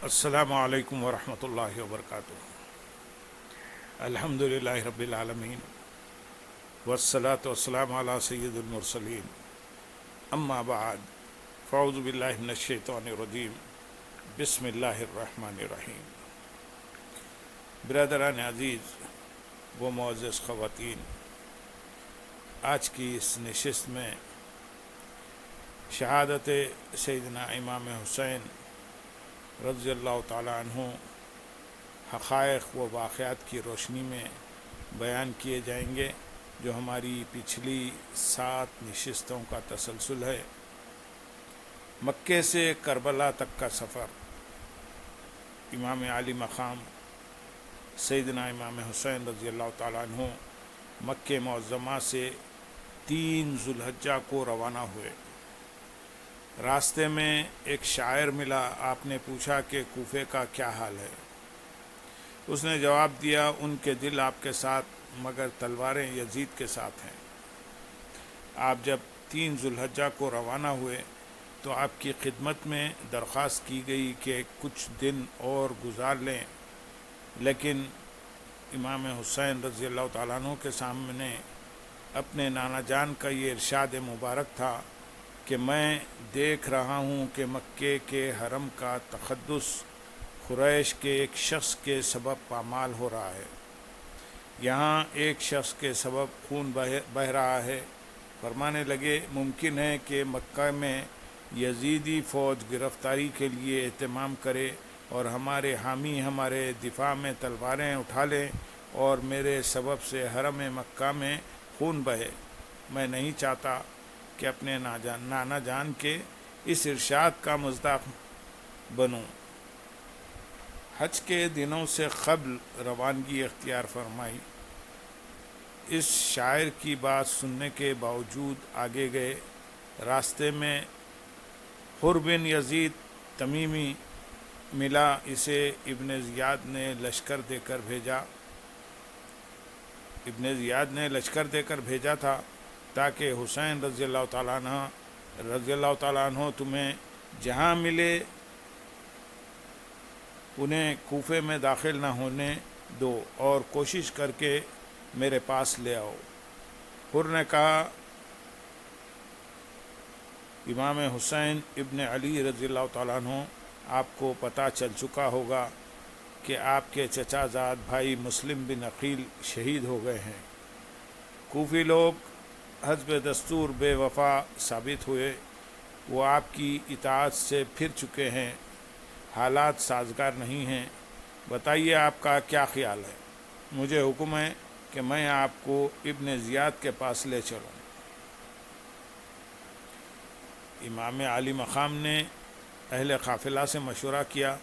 السلام علیکم ورحمۃ اللہ وبرکاتہ۔ الحمدللہ رب العالمین والصلاة والسلام علی سید المرسلین، اما بعد فاعوذ باللہ من الشیطان الرجیم، بسم اللہ الرحمن الرحیم۔ برادران عزیز و معزز خواتین، آج کی اس نشست میں شہادت سیدنا امام حسین رضی اللہ تعالیٰ عنہ حقائق و واقعات کی روشنی میں بیان کیے جائیں گے، جو ہماری پچھلی 7 نشستوں کا تسلسل ہے۔ مکے سے کربلا تک کا سفر، امام عالی مقام سیدنا امام حسین رضی اللہ تعالیٰ عنہ مکہ معظمہ سے 3 ذو الحجہ کو روانہ ہوئے۔ راستے میں ایک شاعر ملا، آپ نے پوچھا کہ کوفے کا کیا حال ہے؟ اس نے جواب دیا، ان کے دل آپ کے ساتھ مگر تلواریں یزید کے ساتھ ہیں۔ آپ جب 3 ذو الحجہ کو روانہ ہوئے تو آپ کی خدمت میں درخواست کی گئی کہ کچھ دن اور گزار لیں، لیکن امام حسین رضی اللہ تعالیٰ عنہ کے سامنے اپنے نانا جان کا یہ ارشاد مبارک تھا کہ میں دیکھ رہا ہوں کہ مکے کے حرم کا تقدس قریش کے ایک شخص کے سبب پامال ہو رہا ہے۔ یہاں ایک شخص کے سبب خون بہہ رہا ہے۔ فرمانے لگے، ممکن ہے کہ مکہ میں یزیدی فوج گرفتاری کے لیے اہتمام کرے اور ہمارے حامی ہمارے دفاع میں تلواریں اٹھا لیں اور میرے سبب سے حرم مکہ میں خون بہے۔ میں نہیں چاہتا کہ اپنے نانا جان کے اس ارشاد کا مصداق بنوں۔ حج کے دنوں سے قبل روانگی اختیار فرمائی۔ اس شاعر کی بات سننے کے باوجود آگے گئے۔ راستے میں حر بن یزید تمیمی ملا، اسے ابن زیاد نے لشکر دے کر بھیجا تھا تاکہ حسین رضی اللہ تعالیٰ عنہ تمہیں جہاں ملے انہیں کوفے میں داخل نہ ہونے دو اور کوشش کر کے میرے پاس لے آؤ۔ حر نے کہا، امام حسین ابن علی رضی اللہ تعالیٰ عنہ آپ کو پتہ چل چکا ہوگا کہ آپ کے چچا زاد بھائی مسلم بن عقیل شہید ہو گئے ہیں۔ کوفی لوگ حسب دستور بے وفا ثابت ہوئے، وہ آپ کی اطاعت سے پھر چکے ہیں، حالات سازگار نہیں ہیں۔ بتائیے آپ کا کیا خیال ہے؟ مجھے حکم ہے کہ میں آپ کو ابن زیاد کے پاس لے چلوں۔ امام عالی مقام نے اہل قافلہ سے مشورہ کیا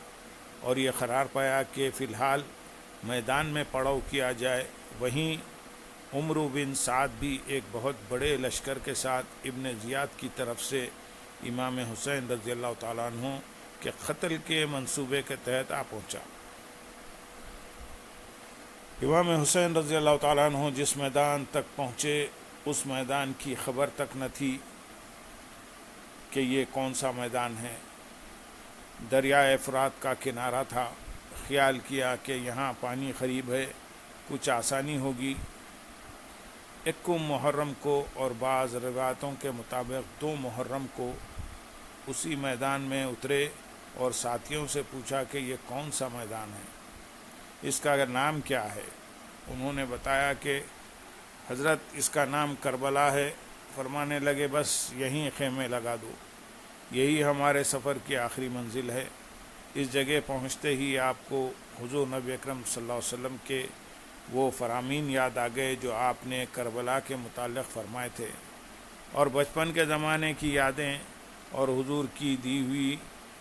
اور یہ قرار پایا کہ فی الحال میدان میں پڑاؤ کیا جائے۔ وہیں عمرو بن سعد بھی ایک بہت بڑے لشکر کے ساتھ ابن زیاد کی طرف سے امام حسین رضی اللہ تعالیٰ عنہ کے قتل کے منصوبے کے تحت آ پہنچا۔ امام حسین رضی اللہ تعالیٰ عنہ جس میدان تک پہنچے، اس میدان کی خبر تک نہ تھی کہ یہ کون سا میدان ہے۔ دریائے فرات کا کنارہ تھا۔ خیال کیا کہ یہاں پانی قریب ہے، کچھ آسانی ہوگی۔ 1 محرم کو اور بعض روایتوں کے مطابق 2 محرم کو اسی میدان میں اترے اور ساتھیوں سے پوچھا کہ یہ کون سا میدان ہے، اس کا نام کیا ہے؟ انہوں نے بتایا کہ حضرت اس کا نام کربلا ہے۔ فرمانے لگے، بس یہیں خیمے لگا دو، یہی ہمارے سفر کی آخری منزل ہے۔ اس جگہ پہنچتے ہی آپ کو حضور نبی اکرم صلی اللہ علیہ وسلم کے وہ فرامین یاد آ گئے جو آپ نے کربلا کے متعلق فرمائے تھے، اور بچپن کے زمانے کی یادیں اور حضور کی دی ہوئی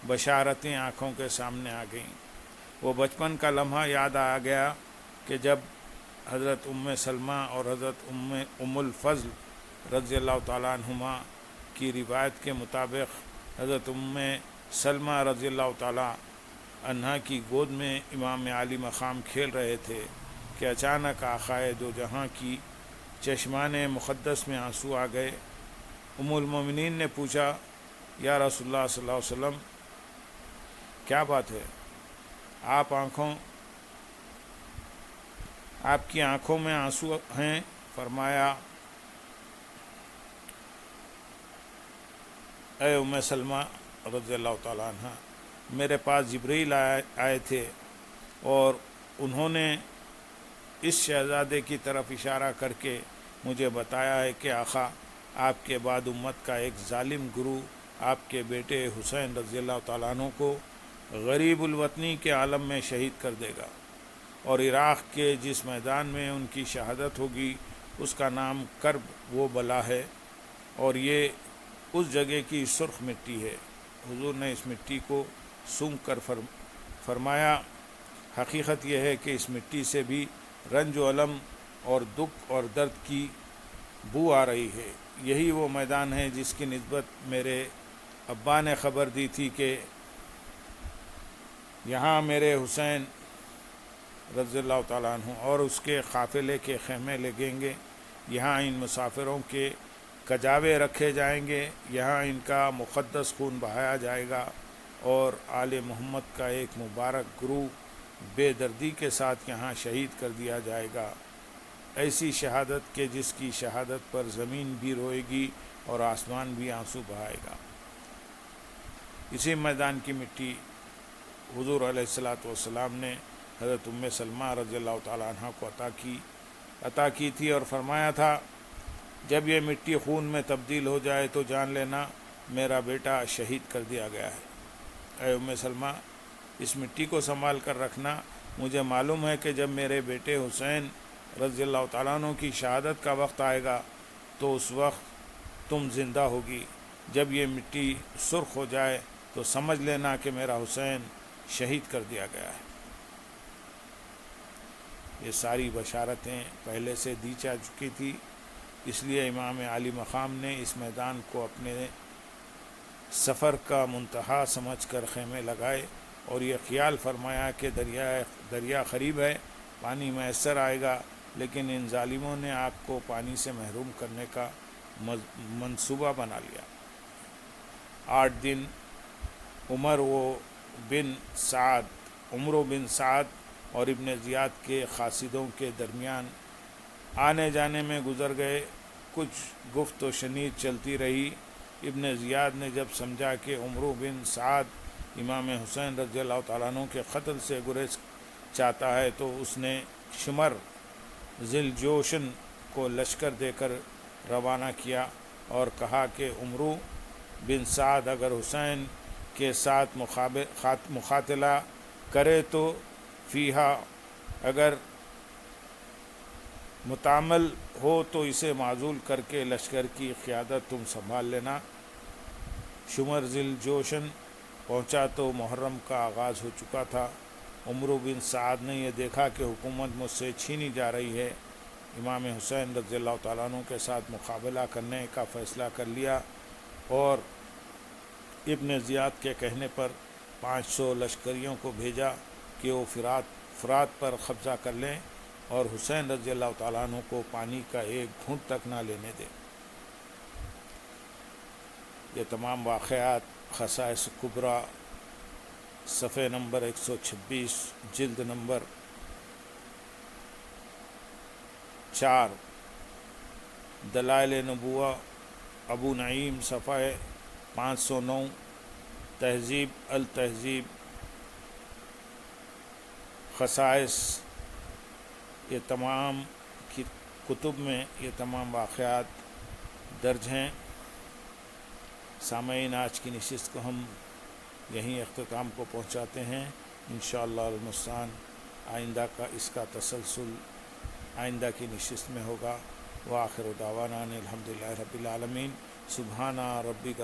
بشارتیں آنکھوں کے سامنے آ گئیں۔ وہ بچپن کا لمحہ یاد آ گیا کہ جب حضرت ام سلمہ اور حضرت ام الفضل رضی اللہ تعالیٰ عنہما کی روایت کے مطابق حضرت ام سلمہ رضی اللہ تعالیٰ عنہا کی گود میں امام عالی مقام کھیل رہے تھے کہ اچانک آقائے دو جہاں کی چشمان مقدس میں آنسو آ گئے۔ ام المومنین نے پوچھا، یا رسول اللہ صلی اللہ علیہ وسلم کیا بات ہے؟ آپ کی آنکھوں میں آنسو ہیں؟ فرمایا اے ام سلمہ رضی اللہ تعالیٰ عنہ، میرے پاس جبرائیل آئے تھے اور انہوں نے اس شہزادے کی طرف اشارہ کر کے مجھے بتایا ہے کہ آقا، آپ کے بعد امت کا ایک ظالم گروہ آپ کے بیٹے حسین رضی اللہ تعالیٰ عنہ کو غریب الوطنی کے عالم میں شہید کر دے گا، اور عراق کے جس میدان میں ان کی شہادت ہوگی اس کا نام کرب و بلا ہے، اور یہ اس جگہ کی سرخ مٹی ہے۔ حضور نے اس مٹی کو سونگھ کر فرمایا، حقیقت یہ ہے کہ اس مٹی سے بھی رنج و الم اور دکھ اور درد کی بو آ رہی ہے۔ یہی وہ میدان ہے جس کی نسبت میرے ابا نے خبر دی تھی کہ یہاں میرے حسین رضی اللہ تعالیٰ عنہ اور اس کے قافلے کے خیمے لگیں گے، یہاں ان مسافروں کے کجاوے رکھے جائیں گے، یہاں ان کا مقدس خون بہایا جائے گا، اور آل محمد کا ایک مبارک گروہ بے دردی کے ساتھ یہاں شہید کر دیا جائے گا، ایسی شہادت کہ جس کی شہادت پر زمین بھی روئے گی اور آسمان بھی آنسو بہائے گا۔ اسی میدان کی مٹی حضور علیہ الصلاۃ والسلام نے حضرت ام سلمہ رضی اللہ تعالیٰ عنہ کو عطا کی تھی، اور فرمایا تھا، جب یہ مٹی خون میں تبدیل ہو جائے تو جان لینا میرا بیٹا شہید کر دیا گیا ہے۔ اے ام سلمہ، اس مٹی کو سنبھال کر رکھنا، مجھے معلوم ہے کہ جب میرے بیٹے حسین رضی اللہ تعالیٰ عنہ کی شہادت کا وقت آئے گا تو اس وقت تم زندہ ہوگی۔ جب یہ مٹی سرخ ہو جائے تو سمجھ لینا کہ میرا حسین شہید کر دیا گیا ہے۔ یہ ساری بشارتیں پہلے سے دی جا چکی تھی، اس لیے امام عالی مقام نے اس میدان کو اپنے سفر کا منتہا سمجھ کر خیمے لگائے، اور یہ خیال فرمایا کہ دریا قریب ہے، پانی میسر آئے گا، لیکن ان ظالموں نے آپ کو پانی سے محروم کرنے کا منصوبہ بنا لیا۔ 8 دن عمر بن سعد اور ابن زیاد کے قاصدوں کے درمیان آنے جانے میں گزر گئے، کچھ گفت و شنید چلتی رہی۔ ابن زیاد نے جب سمجھا کہ عمرو بن سعد امام حسین رضی اللہ تعالیٰ عنہ کے قتل سے گریز چاہتا ہے تو اس نے شمر ذی الجوشن کو لشکر دے کر روانہ کیا اور کہا کہ عمرو بن سعد اگر حسین کے ساتھ مقاتلہ کرے تو فیہا، اگر متعامل ہو تو اسے معزول کر کے لشکر کی قیادت تم سنبھال لینا۔ شمر ذی الجوشن پہنچا تو محرم کا آغاز ہو چکا تھا۔ عمرو بن سعد نے یہ دیکھا کہ حکومت مجھ سے چھینی جا رہی ہے، امام حسین رضی اللہ تعالیٰ عنہ کے ساتھ مقابلہ کرنے کا فیصلہ کر لیا، اور ابن زیاد کے کہنے پر 500 لشکریوں کو بھیجا کہ وہ فرات پر قبضہ کر لیں اور حسین رضی اللہ تعالیٰ عنہ کو پانی کا ایک گھونٹ تک نہ لینے دیں۔ یہ تمام واقعات خصائص کبریٰ صفحہ نمبر 126 جلد نمبر 4 دلائل نبوہ ابو نعیم صفحہ 509 تہذیب التہذیب خصائص، یہ تمام کی کتب میں یہ تمام واقعات درج ہیں۔ سامعین، آج کی نشست کو ہم یہیں اختتام کو پہنچاتے ہیں۔ انشاءاللہ المستعان آئندہ کا اس کا تسلسل آئندہ کی نشست میں ہوگا۔ وآخر دعوانا الحمدللہ رب العالمین۔ سبحان ربک